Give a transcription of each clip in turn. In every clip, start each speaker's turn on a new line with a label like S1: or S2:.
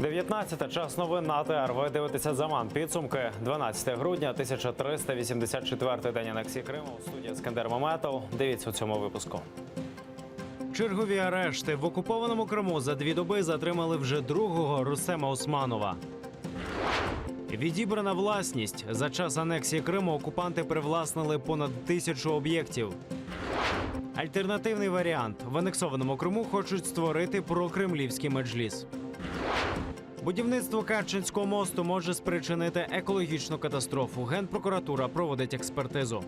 S1: 19. Час новин на АТР. Ви дивитеся «Заман». Підсумки. 12 грудня, 1384-й день анексії Криму. У студії Ескандер Мамедов. Дивіться у цьому випуску. Чергові арешти. В окупованому Криму за 2 доби затримали вже другого Рустема Османова. Відібрана власність. За час анексії Криму окупанти привласнили понад 1000 об'єктів. Альтернативний варіант. В анексованому Криму хочуть створити прокремлівський меджліс. Будівництво Керченського мосту може спричинити екологічну катастрофу. Генпрокуратура проводить експертизу.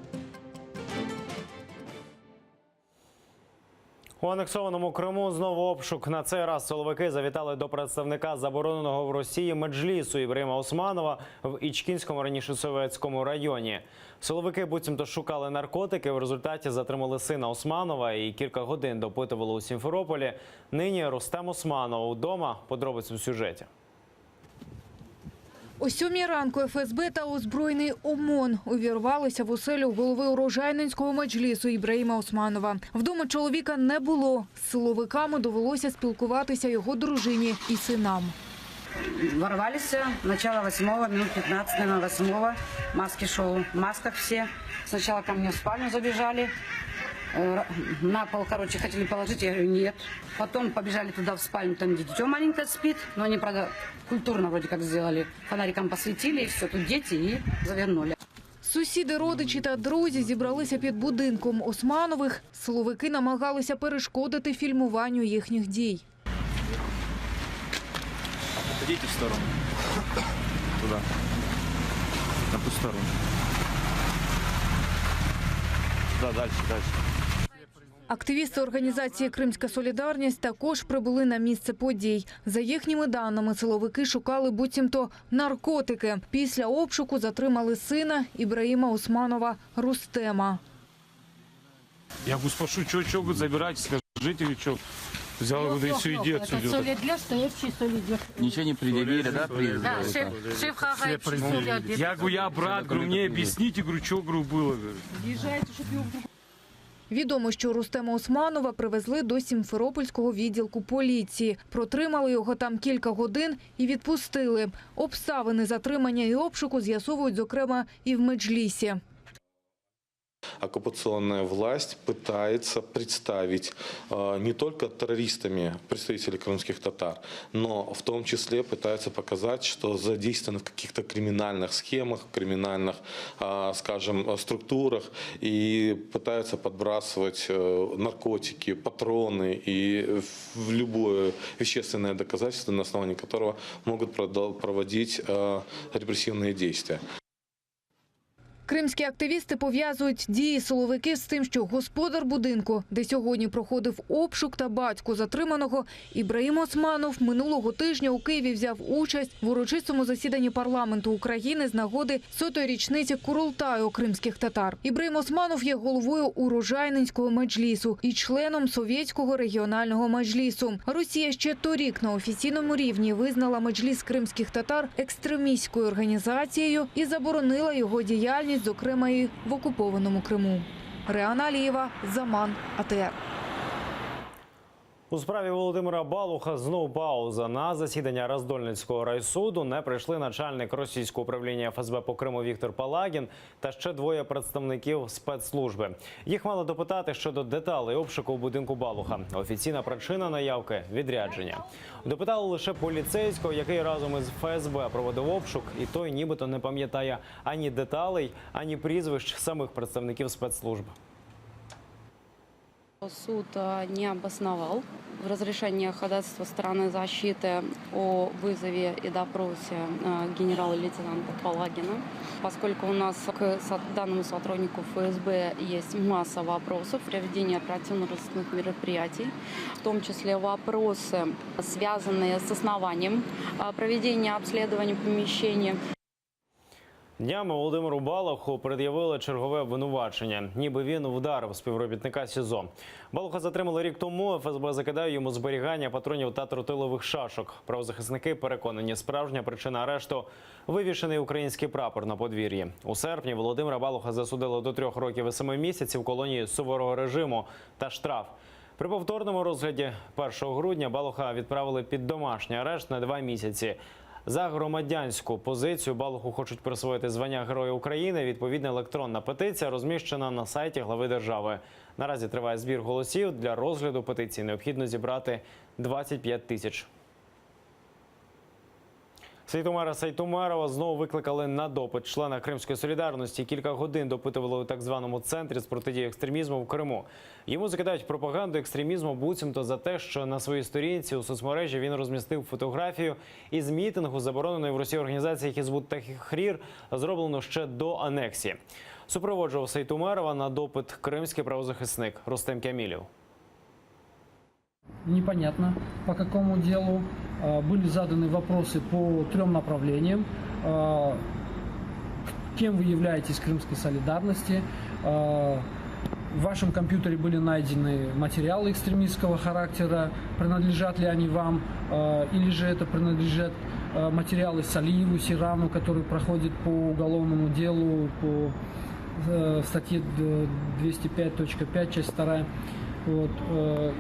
S1: У анексованому Криму знову обшук. На цей раз силовики завітали до представника забороненого в Росії меджлісу Ібраїма Османова в Ічкінському, раніше Совєтському районі. Силовики буцімто шукали наркотики, в результаті затримали сина Османова і кілька годин допитували у Сімферополі. Нині Рустем Османов вдома. Подробиці в сюжеті.
S2: О 7 ранку ФСБ та озброєний ОМОН увірвалися в оселю голови урожайненського меджлісу Ібраїма Османова. Вдома чоловіка не було. З силовиками довелося спілкуватися його дружині і синам.
S3: Ворвались, начало 8-го, минут 15, наверное, 8-го. Маски шоу, в масках все. Сначала ко мне в спальню забежали. На пол, короче, хотели положить, я говорю, нет. Потом побежали туда в спальню, там где дитё маленькое спит. Но они, правда, культурно вроде как сделали. Фонариком посветили, и все, тут дети, и завернули.
S2: Сусіди, родичі та друзі зібралися під будинком Османових. Силовики намагалися перешкодити фільмуванню їхніх дій.
S4: Идите в сторону. Туда. На ту сторону. Да, дальше.
S2: Активісти організації «Кримська солідарність» також прибули на місце подій. За їхніми даними, силовики шукали буцімто наркотики. Після обшуку затримали сина Ібраїма Османова Рустема.
S5: Я говорю, спрошу, что забирайте, скажите, что. Взял, говорю, и все, иди отсюда.
S3: Солидляр, стоящий солидляр.
S4: Ничего не предъявили, да?
S3: Да, шеф Хагайчик, солидляр.
S5: Я говорю, я брат, говорю, мне объясните, говорю, что, говорю, было, говорю.
S2: Відомо, що Рустема Османова привезли до Сімферопольського відділку поліції. Протримали його там кілька годин і відпустили. Обставини затримання і обшуку з'ясовують, зокрема, і в меджлісі.
S6: Оккупационная власть пытается представить не только террористами представителей крымских татар, но в том числе пытается показать, что задействованы в каких-то криминальных схемах, криминальных, скажем, структурах, и пытаются подбрасывать наркотики, патроны и в любое вещественное доказательство, на основании которого могут проводить репрессивные действия.
S2: Кримські активісти пов'язують дії силовиків з тим, що господар будинку, де сьогодні проходив обшук, та батько затриманого Ібраїм Османов минулого тижня у Києві взяв участь в урочистому засіданні парламенту України з нагоди 100-ї річниці Курултаю кримських татар. Ібраїм Османов є головою урожайненського меджлісу і членом Совєтського регіонального меджлісу. Росія ще торік на офіційному рівні визнала меджліс кримських татар екстремістською організацією і заборонила його діяльність, зокрема і в окупованому Криму. Реана Алієва, «Заман», АТР.
S1: У справі Володимира Балуха знову пауза. На засідання Роздольницького райсуду не прийшли начальник російського управління ФСБ по Криму Віктор Палагін та ще 2 представників спецслужби. Їх мали допитати щодо деталей обшуку у будинку Балуха. Офіційна причина наявки – відрядження. Допитали лише поліцейського, який разом із ФСБ проводив обшук, і той нібито не пам'ятає ані деталей, ані прізвищ самих представників спецслужб.
S7: Суд не обосновал в разрешении ходатайства стороны защиты о вызове и допросе генерала-лейтенанта Палагина, поскольку у нас к данному сотруднику ФСБ есть масса вопросов проведения оперативно-розыскных мероприятий, в том числе вопросы, связанные с основанием проведения обследования помещения.
S1: Днями Володимиру Балуху пред'явили чергове обвинувачення. Ніби він вдарив співробітника СІЗО. Балуха затримали рік тому. ФСБ закидає йому зберігання патронів та тротилових шашок. Правозахисники переконані, справжня причина арешту – вивішений український прапор на подвір'ї. У серпні Володимира Балуха засудили до 3 років і 7 місяців колонії суворого режиму та штраф. При повторному розгляді 1 грудня Балуха відправили під домашній арешт на 2 місяці. За громадянську позицію Балуху хочуть присвоїти звання Героя України. Відповідна електронна петиція розміщена на сайті глави держави. Наразі триває збір голосів. Для розгляду петиції необхідно зібрати 25 тисяч. Сейтумера Сейтумерова знову викликали на допит. Члена Кримської солідарності кілька годин допитували у так званому центрі з протидії екстремізму в Криму. Йому закидають пропаганду екстремізму буцімто за те, що на своїй сторінці у соцмережі він розмістив фотографію із мітингу забороненої в Росії організації Хізбут Тахрір, зроблено ще до анексії. Супроводжував Сейтумерова на допит кримський правозахисник Рустем Камілів.
S8: Непонятно, по какому делу. Были заданы вопросы по 3 направлениям. Кем вы являетесь в Крымской солидарности? В вашем компьютере были найдены материалы экстремистского характера. Принадлежат ли они вам? Или же это принадлежат материалы Салиеву, Сирану, который проходит по уголовному делу по статье 205.5, часть 2. Вот.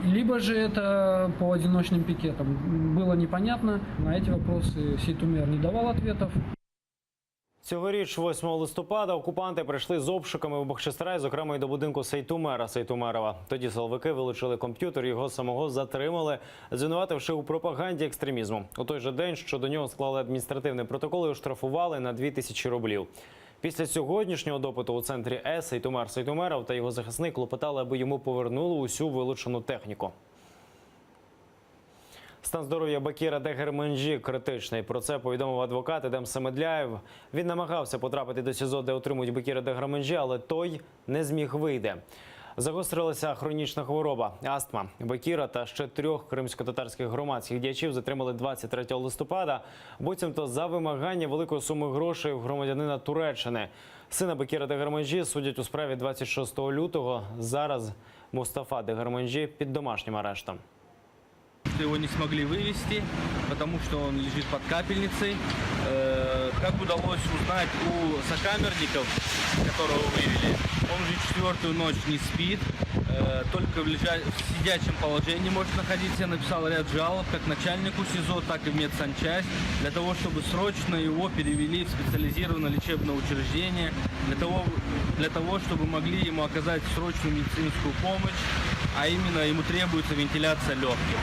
S8: Либо же это по одиночным пикетам. Было непонятно. На эти вопросы Сейтумер не давал ответов.
S1: Цьогоріч, 8 листопада, окупанти прийшли з обшуками в Бахчисарай, зокрема й до будинку Сейтумера Сейтумерова. Тоді силовики вилучили комп'ютер, його самого затримали, звинувативши у пропаганді екстремізму. У той же день щодо нього склали адміністративний протокол і оштрафували на 2000 рублів. Після сьогоднішнього допиту у центрі С Сейтумер Сейтумеров та його захисник клопотали, аби йому повернули усю вилучену техніку. Стан здоров'я Бакіра Дегерменджі критичний. Про це повідомив адвокат Едем Самедляєв. Він намагався потрапити до СІЗО, де отримують Бакіра Дегерменджі, але той не зміг вийти. Загострилася хронічна хвороба – астма. Бакіра та ще 3 кримсько-татарських громадських діячів затримали 23 листопада, буцімто за вимагання великої суми грошей в громадянина Туреччини. Сина Бакіра Дегерменджі судять у справі 26 лютого. Зараз Мустафа Дегерменджі під домашнім арештом.
S4: Его не смогли вывести, потому что он лежит под капельницей. Как удалось узнать у сокамерников, которого вывели, он уже 4-ю ночь не спит, только в сидячем положении может находиться. Я написал ряд жалоб как начальнику СИЗО, так и в медсанчасть, для того, чтобы срочно его перевели в специализированное лечебное учреждение, для того, чтобы могли ему оказать срочную медицинскую помощь, а именно ему требуется вентиляция легких.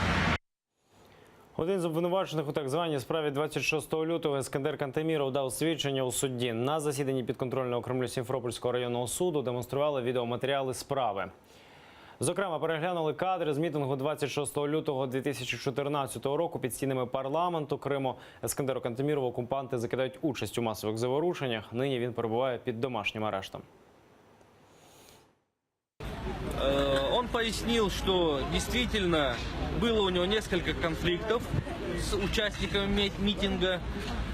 S1: Один з обвинувачених у так званій справі 26 лютого Ескандер Кантеміров дав свідчення у суді. На засіданні підконтрольного Кремлю Сімфропольського районного суду демонстрували відеоматеріали справи. Зокрема, переглянули кадри з мітингу 26 лютого 2014 року під стінами парламенту Криму. Ескандеру Кантемірову окупанти закидають участь у масових заворушеннях. Нині він перебуває під домашнім арештом.
S4: Он пояснил, что действительно было у него несколько конфликтов с участниками митинга,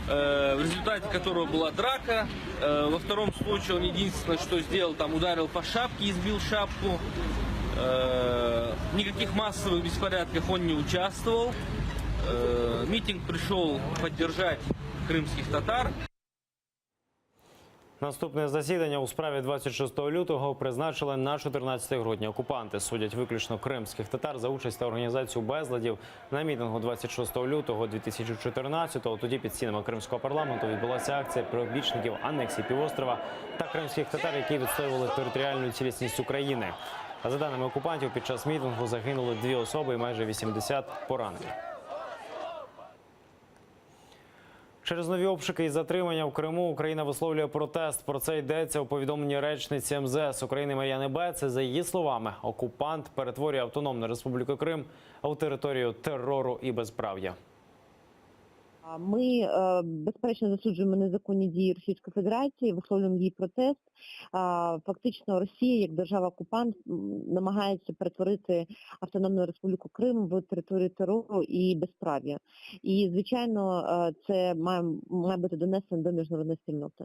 S4: в результате которого была драка. Во втором случае он единственное, что сделал, там ударил по шапке, избил шапку. Никаких массовых беспорядков он не участвовал. Митинг пришел поддержать крымских татар.
S1: Наступне засідання у справі 26 лютого призначили на 14 грудня. Окупанти судять виключно кримських татар за участь та організацію безладів на мітингу 26 лютого 2014-го. Тоді під стінами кримського парламенту відбулася акція прибічників анексії півострова та кримських татар, які відстоювали територіальну цілісність України. А за даними окупантів, під час мітингу загинули 2 особи і майже 80 поранені. Через нові обшуки і затримання в Криму Україна висловлює протест. Про це йдеться у повідомленні речниці МЗС України Мар'яни Беце. За її словами, окупант перетворює Автономну Республіку Крим у територію терору і безправ'я.
S9: Ми, безперечно, засуджуємо незаконні дії Російської Федерації, висловлюємо її протест. Фактично Росія, як держава-окупант, намагається перетворити Автономну Республіку Крим в територію терору і безправ'я. І, звичайно, це має бути донесено до міжнародної спільноти.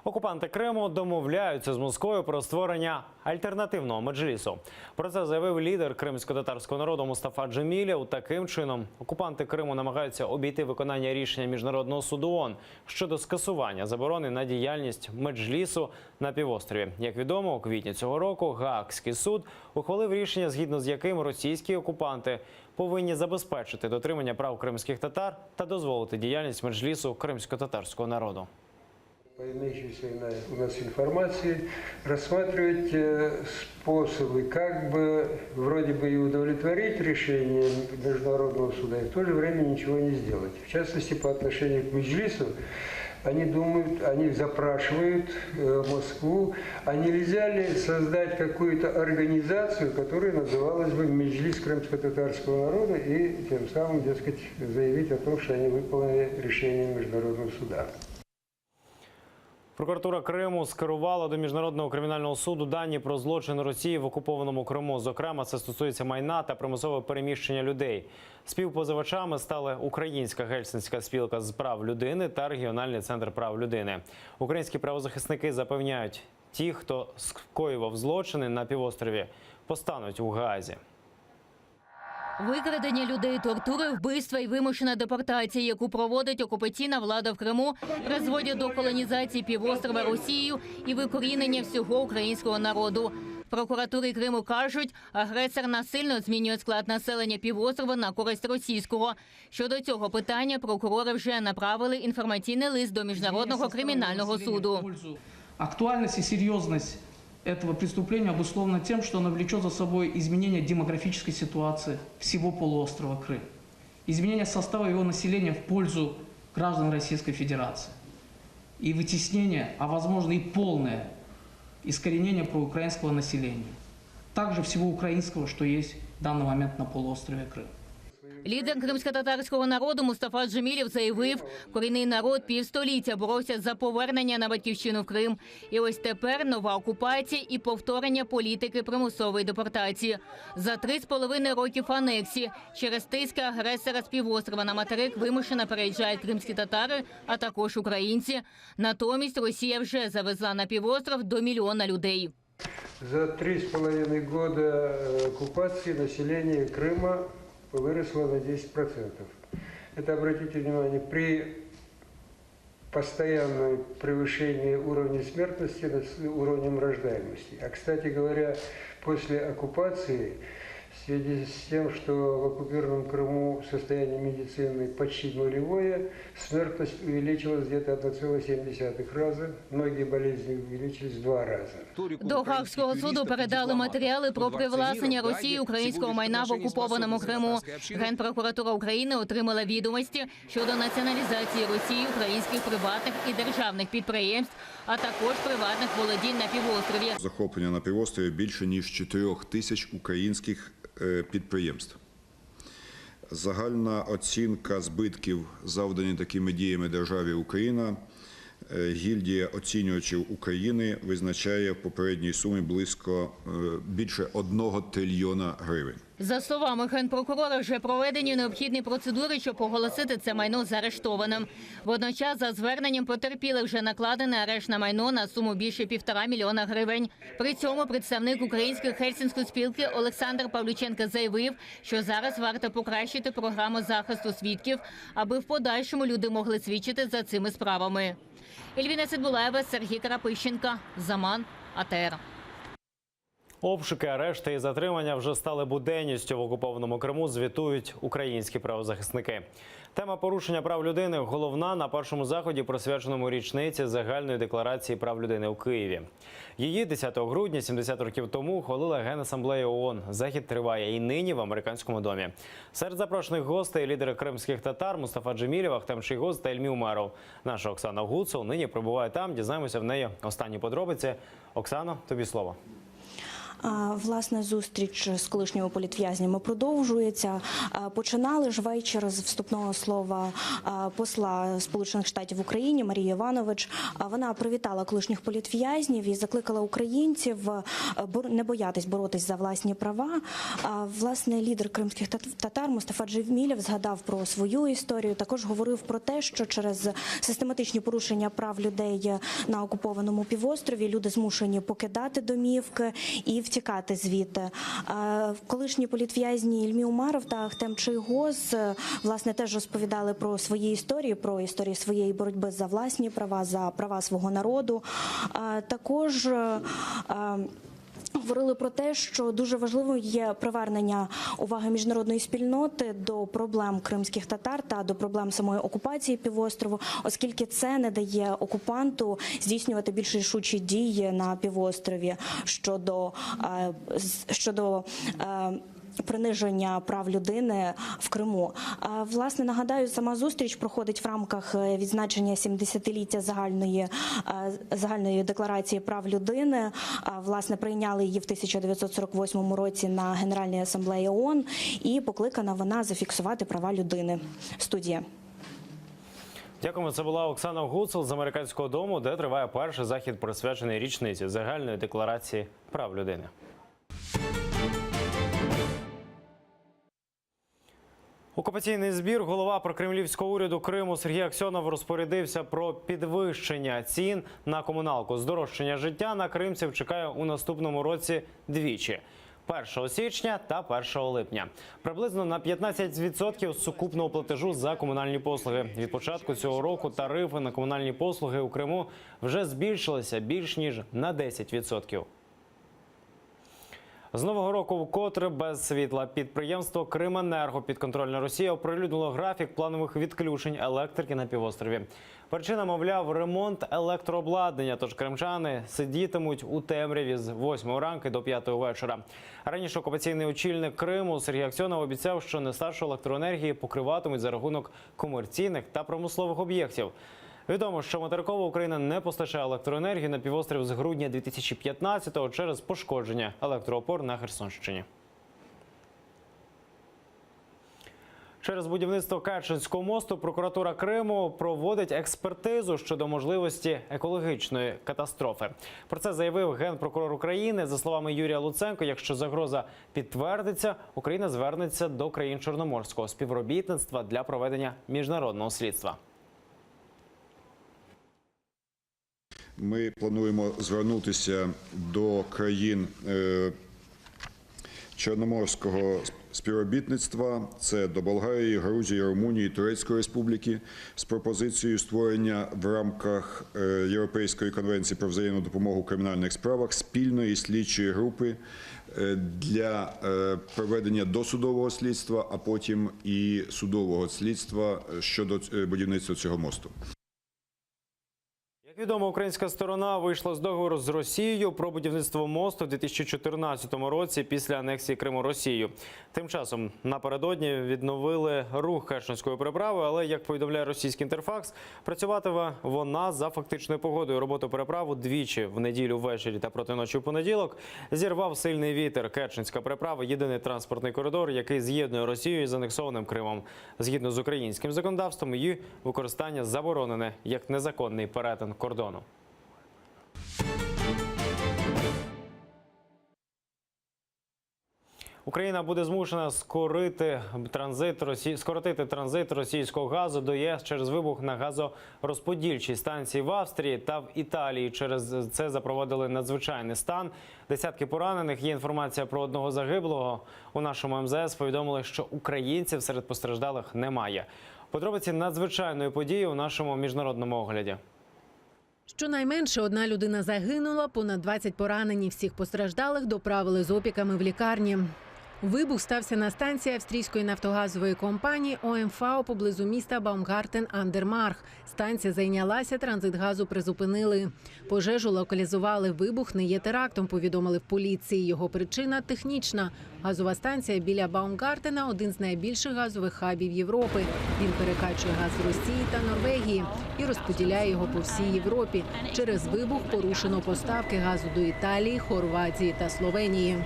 S1: Окупанти Криму домовляються з Москвою про створення альтернативного меджлісу. Про це заявив лідер кримсько-татарського народу Мустафа Джемілєв. Таким чином, окупанти Криму намагаються обійти виконання рішення Міжнародного суду ООН щодо скасування заборони на діяльність меджлісу на півострові. Як відомо, у квітні цього року Гаазький суд ухвалив рішення, згідно з яким російські окупанти повинні забезпечити дотримання прав кримських татар та дозволити діяльність меджлісу кримсько-татарського народу.
S10: По имеющейся у нас информации рассматривать способы, как бы вроде бы и удовлетворить решение Международного суда, и в то же время ничего не сделать. В частности, по отношению к Меджлису, они думают, они запрашивают Москву, а нельзя ли создать какую-то организацию, которая называлась бы Меджлис крымско-татарского народа, и тем самым, дескать, заявить о том, что они выполнили решение Международного суда.
S1: Прокуратура Криму скерувала до Міжнародного кримінального суду дані про злочин Росії в окупованому Криму. Зокрема, це стосується майна та примусове переміщення людей. Співпозивачами стали Українська Гельсінська спілка з прав людини та Регіональний центр прав людини. Українські правозахисники запевняють, ті, хто скоював злочини на півострові, постануть у Гаазі.
S11: Викрадення людей, тортури, вбивства і вимушена депортація, яку проводить окупаційна влада в Криму, призводять до колонізації півострова Росією і викорінення всього українського народу. В прокуратурі Криму кажуть, агресор насильно змінює склад населення півострова на користь російського. Щодо цього питання прокурори вже направили інформаційний лист до Міжнародного кримінального суду.
S12: Актуальность и серьезность этого преступления обусловлено тем, что оно влечет за собой изменение демографической ситуации всего полуострова Крым, изменение состава его населения в пользу граждан Российской Федерации и вытеснение, а возможно и полное искоренение проукраинского населения, также всего украинского, что есть в данный момент на полуострове Крым.
S11: Лідер кримсько-татарського народу Мустафа Джемілєв заявив, корінний народ півстоліття боровся за повернення на батьківщину в Крим. І ось тепер нова окупація і повторення політики примусової депортації. За 3,5 років анексії через тиск агресора з півострова на материк вимушено переїжджають кримські татари, а також українці. Натомість Росія вже завезла на півостров до 1 мільйона людей.
S10: За 3,5 года оккупации население Крыма выросло на 10%. Это, обратите внимание, при постоянном превышении уровня смертности над уровнем рождаемости. А, кстати говоря, после оккупации, в связи с тем, что в оккупированном Крыму состояние медицины почти нулевое, смертность увеличилась где-то 1,7 раза, многие болезни увеличились в 2 раза.
S11: До Гаазького суду передали матеріали про привласнення Росії українського майна в окупованому Криму. Генпрокуратура України отримала відомості щодо націоналізації Росії українських приватних і державних підприємств, а також приватних володінь на півострові.
S13: Захоплення на півострові більше ніж 4 тисяч українських підприємств. Загальна оцінка збитків, завдані такими діями державі Україна, гільдія оцінювачів України визначає в попередній сумі більше 1 трильйона гривень.
S11: За словами генпрокурора, вже проведені необхідні процедури, щоб оголосити це майно заарештованим. Водночас, за зверненням потерпілих, вже накладений арешт на майно на суму більше 1,5 мільйона гривень. При цьому представник Української Гельсінської спілки Олександр Павлюченко заявив, що зараз варто покращити програму захисту свідків, аби в подальшому люди могли свідчити за цими справами. Ельвіна Цидбулаєва, Сергій Карапищенко, Заман, АТР.
S1: Обшуки, арешти і затримання вже стали буденністю в окупованому Криму, звітують українські правозахисники. Тема порушення прав людини головна на першому заході, присвяченому річниці Загальної декларації прав людини у Києві. Її 10 грудня, 70 років тому, ухвалила Генасамблея ООН. Захід триває і нині в американському домі. Серед запрошених гостей – лідери кримських татар Мустафа Джемілєв, Ахтем Шейхоз та Ільмі Умеров. Наша Оксана Гуцул нині перебуває там. Дізнаємося в неї останні подробиці. Оксано, тобі слово.
S14: Власне, зустріч з колишніми політв'язнями продовжується. Починали ж вечір з вступного слова посла Сполучених Штатів в Україні Марії Іванович. Вона привітала колишніх політв'язнів і закликала українців не боятись боротись за власні права. Власне, лідер кримських татар Мустафа Джемілєв згадав про свою історію. Також говорив про те, що через систематичні порушення прав людей на окупованому півострові люди змушені покидати домівки і втікати звідти. Колишні політв'язні Ільмі Умаров та Ахтем Чийгоз, власне, теж розповідали про свої історії, про історії своєї боротьби за власні права, за права свого народу. Також говорили про те, що дуже важливо є привернення уваги міжнародної спільноти до проблем кримських татар та до проблем самої окупації півострову, оскільки це не дає окупанту здійснювати більш рішучі дії на півострові щодо приниження прав людини в Криму. Власне, нагадаю, сама зустріч проходить в рамках відзначення 70-ліття загальної декларації прав людини. Власне, прийняли її в 1948 році на Генеральній асамблеї ООН, і покликана вона зафіксувати права людини. Студія.
S1: Дякуємо. Це була Оксана Гуцул з Американського дому, де триває перший захід, присвячений річниці загальної декларації прав людини. Окупаційний збір, голова прокремлівського уряду Криму Сергій Аксьонов розпорядився про підвищення цін на комуналку. Здорожчання життя на кримців чекає у наступному році двічі – 1 січня та 1 липня. Приблизно на 15% сукупного платежу за комунальні послуги. Від початку цього року тарифи на комунальні послуги у Криму вже збільшилися більш ніж на 10%. З нового року вкотре без світла. Підприємство «Крименерго» підконтрольне Росії оприлюднило графік планових відключень електрики на півострові. Причина, мовляв, ремонт електрообладнання, тож кримчани сидітимуть у темряві з 8 ранку до 5 вечора. Раніше окупаційний очільник Криму Сергій Аксьонов обіцяв, що нестачу електроенергії покриватимуть за рахунок комерційних та промислових об'єктів. Відомо, що материкова Україна не постачає електроенергію на півострів з грудня 2015-го через пошкодження електроопор на Херсонщині. Через будівництво Керченського мосту прокуратура Криму проводить експертизу щодо можливості екологічної катастрофи. Про це заявив генпрокурор України. За словами Юрія Луценко, якщо загроза підтвердиться, Україна звернеться до країн Чорноморського співробітництва для проведення міжнародного слідства.
S13: Ми плануємо звернутися до країн Чорноморського співробітництва, це до Болгарії, Грузії, Румунії, Турецької Республіки, з пропозицією створення в рамках Європейської конвенції про взаємну допомогу у кримінальних справах спільної слідчої групи для проведення досудового слідства, а потім і судового слідства щодо будівництва цього мосту.
S1: Як відомо, українська сторона вийшла з договору з Росією про будівництво мосту в 2014 році після анексії Криму Росією. Тим часом напередодні відновили рух Керченської переправи, але, як повідомляє російський Інтерфакс, працюватиме вона за фактичною погодою. Роботу переправу двічі в неділю ввечері та проти ночі в понеділок зірвав сильний вітер. Керченська переправа – єдиний транспортний коридор, який з'єднує Росію із анексованим Кримом. Згідно з українським законодавством, її використання заборонене як незаконний перетин кордону. Україна буде змушена скоротити транзит російського газу до ЄС через вибух на газорозподільчій станції в Австрії та в Італії. Через це запровадили надзвичайний стан. Десятки поранених. Є інформація про одного загиблого. У нашому МЗС повідомили, що українців серед постраждалих немає. Подробиці надзвичайної події у нашому міжнародному огляді.
S15: Щонайменше одна людина загинула, понад 20 поранені. Всіх постраждалих доправили з опіками в лікарні. Вибух стався на станції австрійської нафтогазової компанії ОМВ поблизу міста Baumgarten-an-der-March. Станція зайнялася, транзит газу призупинили. Пожежу локалізували. Вибух не є терактом, повідомили в поліції. Його причина – технічна. Газова станція біля Баумгартена – один з найбільших газових хабів Європи. Він перекачує газ з Росії та Норвегії і розподіляє його по всій Європі. Через вибух порушено поставки газу до Італії, Хорватії та Словенії.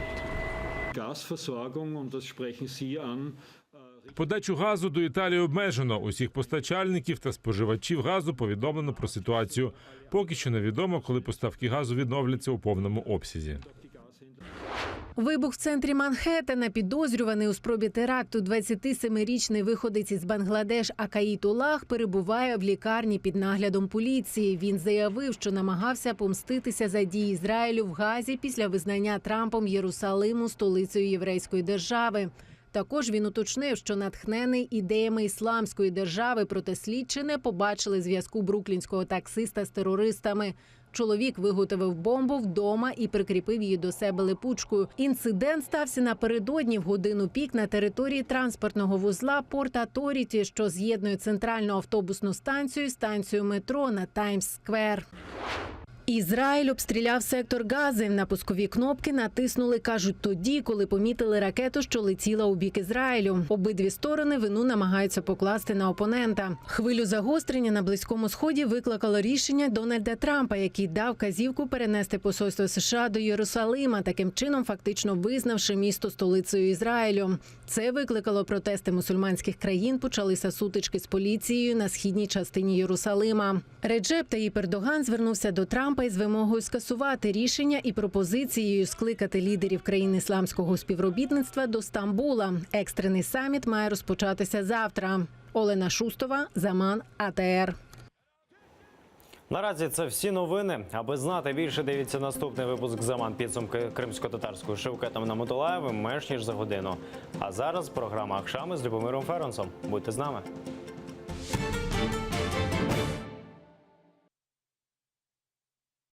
S16: Подачу газу до Італії обмежено. Усіх постачальників та споживачів газу повідомлено про ситуацію. Поки що невідомо, коли поставки газу відновляться у повному обсязі.
S15: Вибух в центрі Манхеттена. Підозрюваний у спробі теракту 27-річний виходець із Бангладеш Акаїт Улах перебуває в лікарні під наглядом поліції. Він заявив, що намагався помститися за дії Ізраїлю в Газі після визнання Трампом Єрусалиму столицею єврейської держави. Також він уточнив, що натхнений ідеями ісламської держави, проте слідчі не побачили зв'язку бруклінського таксиста з терористами. Чоловік виготовив бомбу вдома і прикріпив її до себе липучкою. Інцидент стався напередодні в годину пік на території транспортного вузла Порт Аторіті, що з'єднує центральну автобусну станцію і станцію метро на Таймс-сквер. Ізраїль обстріляв сектор Гази. На пускові кнопки натиснули, кажуть, тоді, коли помітили ракету, що летіла у бік Ізраїлю. Обидві сторони вину намагаються покласти на опонента. Хвилю загострення на Близькому Сході викликало рішення Дональда Трампа, який дав вказівку перенести посольство США до Єрусалима, таким чином фактично визнавши місто столицею Ізраїлю. Це викликало протести мусульманських країн, почалися сутички з поліцією на східній частині Єрусалима. Реджеп Таїп Ердоган звернувся до Трампа із вимогою скасувати рішення і пропозицією скликати лідерів країн ісламського співробітництва до Стамбула. Екстрений саміт має розпочатися завтра. Олена Шустова, Заман, АТР.
S1: Наразі це всі новини. Аби знати більше, дивіться наступний випуск «Заман. Підсумки кримсько-татарської Шевкетом на Миколаєві» менш ніж за годину. А зараз програма «Акшами» з Любомиром Ференсом. Будьте з нами.